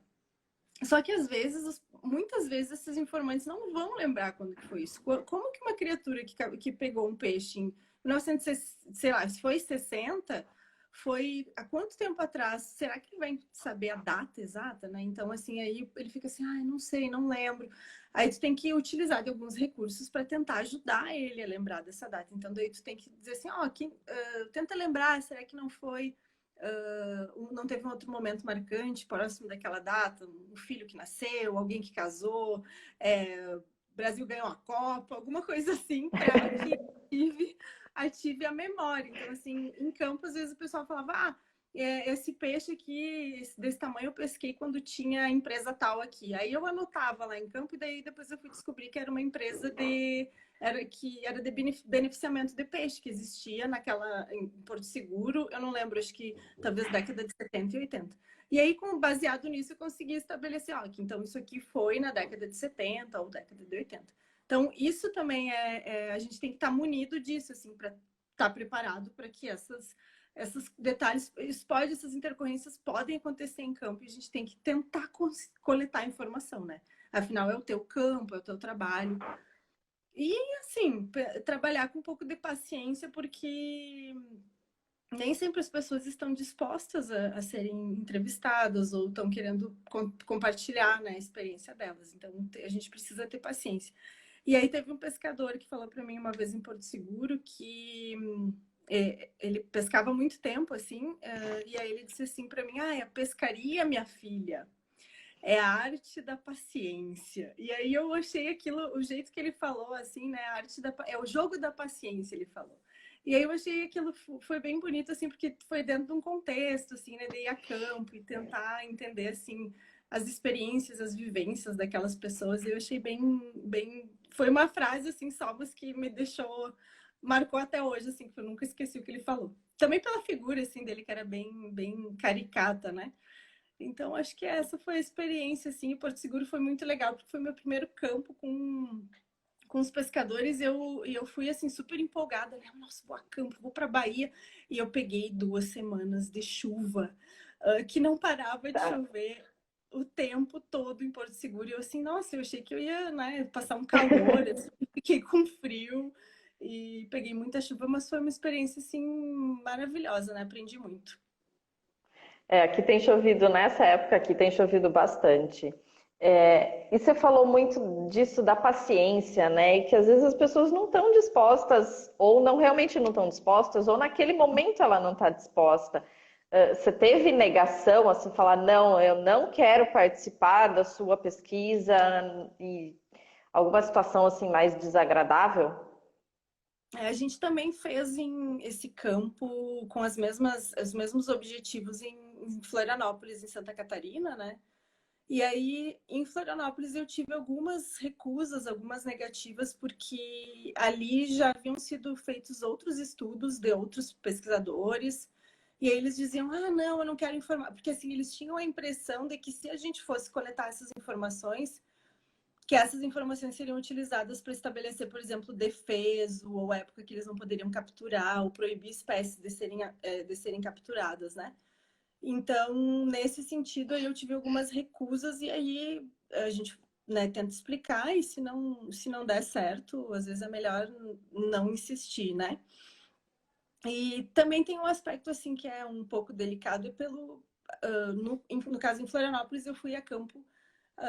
Só que às vezes, muitas vezes, esses informantes não vão lembrar quando que foi isso. Como que uma criatura que pegou um peixe em 1900, sei lá, se foi 60, foi há quanto tempo atrás? Será que ele vai saber a data exata, né? Então, assim, aí ele fica assim, ai, não sei, não lembro. Aí tu tem que utilizar de alguns recursos para tentar ajudar ele a lembrar dessa data. Então, daí tu tem que dizer assim, ó, tenta lembrar, será que não foi não teve um outro momento marcante próximo daquela data, um filho que nasceu, alguém que casou, Brasil ganhou a Copa, alguma coisa assim, para que ative a memória. Então, assim, em campo, às vezes o pessoal falava, esse peixe aqui, desse tamanho, eu pesquei quando tinha empresa tal aqui. Aí eu anotava lá em campo, e daí depois eu fui descobrir que era uma empresa que era de beneficiamento de peixe, que existia em Porto Seguro, eu não lembro, acho que talvez década de 70 e 80. E aí, baseado nisso, eu consegui estabelecer, ó, que então isso aqui foi na década de 70 ou década de 80. Então, isso também a gente tem que estar munido disso, assim, para estar preparado para que esses detalhes, essas intercorrências podem acontecer em campo e a gente tem que tentar coletar informação, né? Afinal, é o teu campo, é o teu trabalho. E, assim, trabalhar com um pouco de paciência, porque nem sempre as pessoas estão dispostas a serem entrevistadas ou estão querendo compartilhar, né, a experiência delas. Então, a gente precisa ter paciência. E aí teve um pescador que falou para mim uma vez em Porto Seguro que ele pescava há muito tempo, assim, e aí ele disse assim para mim, a pescaria, minha filha, é a arte da paciência. E aí eu achei aquilo, o jeito que ele falou, assim, né, é o jogo da paciência, ele falou. E aí eu achei aquilo foi bem bonito, assim, porque foi dentro de um contexto, assim, né, de ir a campo e tentar entender, assim, as experiências, as vivências daquelas pessoas. E eu achei foi uma frase, assim, só, mas que me deixou, marcou até hoje, assim, que eu nunca esqueci o que ele falou. Também pela figura, assim, dele, que era bem caricata, né? Então, acho que essa foi a experiência, assim, o Porto Seguro foi muito legal, porque foi meu primeiro campo com os pescadores, e eu fui, assim, super empolgada, né? Nossa, vou a campo, vou para Bahia, e eu peguei 2 semanas de chuva, que não parava de Tá. chover o tempo todo em Porto Seguro, e eu, assim, nossa, eu achei que eu ia, né, passar um calor, assim, fiquei com frio, e peguei muita chuva, mas foi uma experiência, assim, maravilhosa, né? Aprendi muito. Aqui tem chovido, nessa época aqui tem chovido bastante. E você falou muito disso da paciência, né? E que às vezes as pessoas não estão dispostas, ou não realmente não estão dispostas, ou naquele momento ela não está disposta. Você teve negação, assim, falar, não, eu não quero participar da sua pesquisa e alguma situação assim mais desagradável? A gente também fez esse campo com os mesmos objetivos em Florianópolis, em Santa Catarina, né? E aí, em Florianópolis, eu tive algumas recusas, algumas negativas, porque ali já haviam sido feitos outros estudos de outros pesquisadores, e aí eles diziam, não, eu não quero informar, porque assim, eles tinham a impressão de que se a gente fosse coletar essas informações, que essas informações seriam utilizadas para estabelecer, por exemplo, defeso, ou época que eles não poderiam capturar, ou proibir espécies de serem capturadas, né? Então, nesse sentido, aí eu tive algumas recusas e aí a gente, né, tenta explicar e se não der certo, às vezes é melhor não insistir, né? E também tem um aspecto assim que é um pouco delicado pelo no caso em Florianópolis eu fui a campo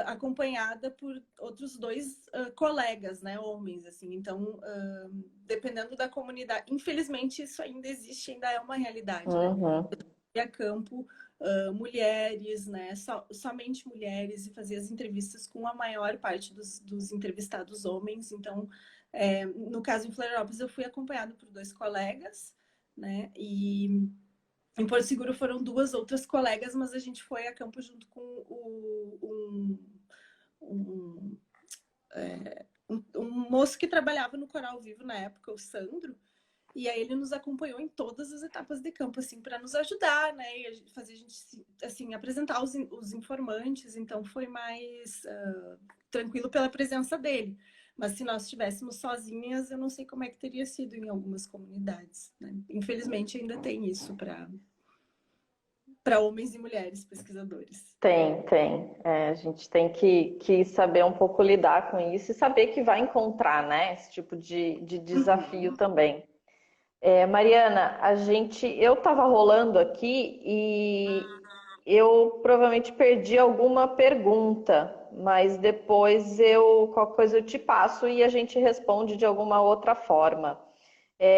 acompanhada por outros dois colegas, né, homens, assim. Então, dependendo da comunidade, infelizmente isso ainda existe, ainda é uma realidade, né? Uhum. A campo mulheres, né? Somente mulheres e fazia as entrevistas com a maior parte dos entrevistados homens. Então, no caso em Florianópolis, eu fui acompanhado por dois colegas, né? E em Porto Seguro foram duas outras colegas, mas a gente foi a campo junto com um, um moço que trabalhava no Coral Vivo na época, o Sandro. E aí ele nos acompanhou em todas as etapas de campo, assim, para nos ajudar, né? E fazer a gente, assim, apresentar os informantes. Então foi mais tranquilo pela presença dele. Mas se nós estivéssemos sozinhas, eu não sei como é que teria sido em algumas comunidades, né? Infelizmente ainda tem isso para homens e mulheres pesquisadores. Tem. A gente tem que saber um pouco lidar com isso e saber que vai encontrar, né, esse tipo de desafio também. Mariana, eu estava rolando aqui e eu provavelmente perdi alguma pergunta, mas depois qualquer coisa eu te passo e a gente responde de alguma outra forma.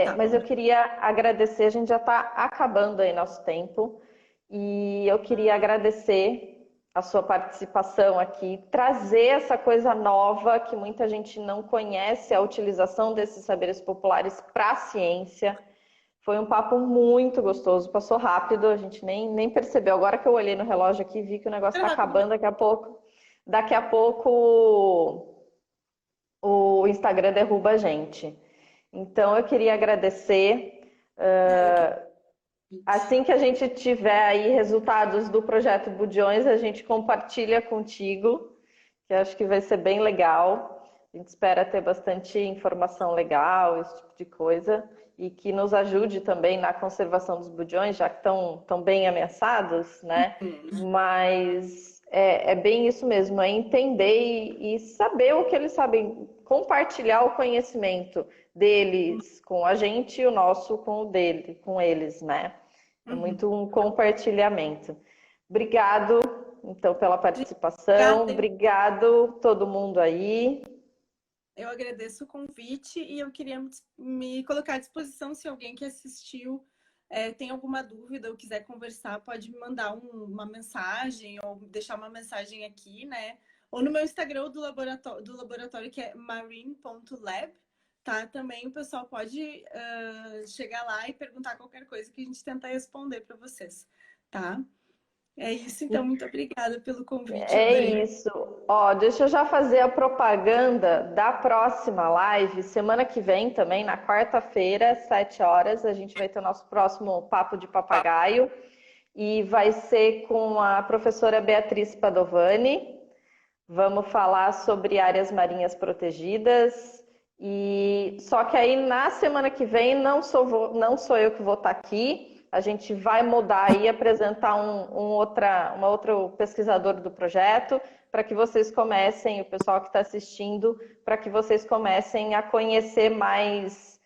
Tá Mas bom. eu queria agradecer, a gente já está acabando aí nosso tempo, e eu queria agradecer a sua participação aqui, trazer essa coisa nova que muita gente não conhece, a utilização desses saberes populares para a ciência. Foi um papo muito gostoso, passou rápido, a gente nem percebeu. Agora que eu olhei no relógio aqui, vi que o negócio Foi está rápido acabando, mesmo. daqui a pouco o Instagram derruba a gente. Então eu queria agradecer. Eu que Assim que a gente tiver aí resultados do projeto Budiões, a gente compartilha contigo, que eu acho que vai ser bem legal. A gente espera ter bastante informação legal, esse tipo de coisa, e que nos ajude também na conservação dos budiões, já que estão bem ameaçados, né? Mas é bem isso mesmo, é entender e saber o que eles sabem, compartilhar o conhecimento deles com a gente e o nosso com eles, né? É Uhum. muito um compartilhamento. Obrigado, então, pela participação. Obrigada. Obrigado todo mundo aí. Eu agradeço o convite e eu queria me colocar à disposição se alguém que assistiu tem alguma dúvida ou quiser conversar, pode me mandar uma mensagem ou deixar uma mensagem aqui, né? Ou no meu Instagram do laboratório que é marine.lab, tá? Também o pessoal pode chegar lá e perguntar qualquer coisa que a gente tenta responder para vocês, tá? É isso, então, muito obrigada pelo convite, É adorei. isso. Ó, deixa eu já fazer a propaganda da próxima live. Semana que vem também, na quarta-feira, 7 horas, a gente vai ter o nosso próximo Papo de Papagaio. E vai ser com a professora Beatriz Padovani. Vamos falar sobre áreas marinhas protegidas. E só que aí na semana que vem não sou eu que vou estar aqui. A gente vai mudar e apresentar uma outro pesquisador do projeto para que vocês comecem, o pessoal que está assistindo, para que vocês comecem a conhecer mais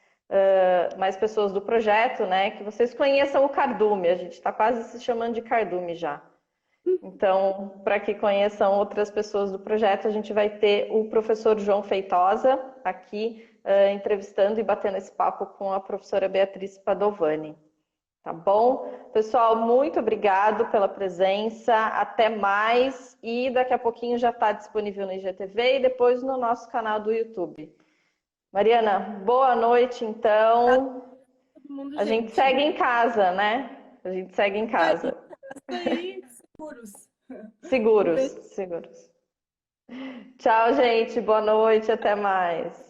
pessoas do projeto, né? Que vocês conheçam o cardume. A gente está quase se chamando de cardume já. Então, para que conheçam outras pessoas do projeto, a gente vai ter o professor João Feitosa aqui entrevistando e batendo esse papo com a professora Beatriz Padovani. Tá bom? Pessoal, muito obrigado pela presença. Até mais. E daqui a pouquinho já está disponível no IGTV e depois no nosso canal do YouTube. Mariana, boa noite, Tá então. todo mundo, A gente gente. segue em casa, né? A gente segue em Isso casa. aí, seguros. Um Seguros, beijo. seguros. Tchau, gente. Boa noite. Até mais.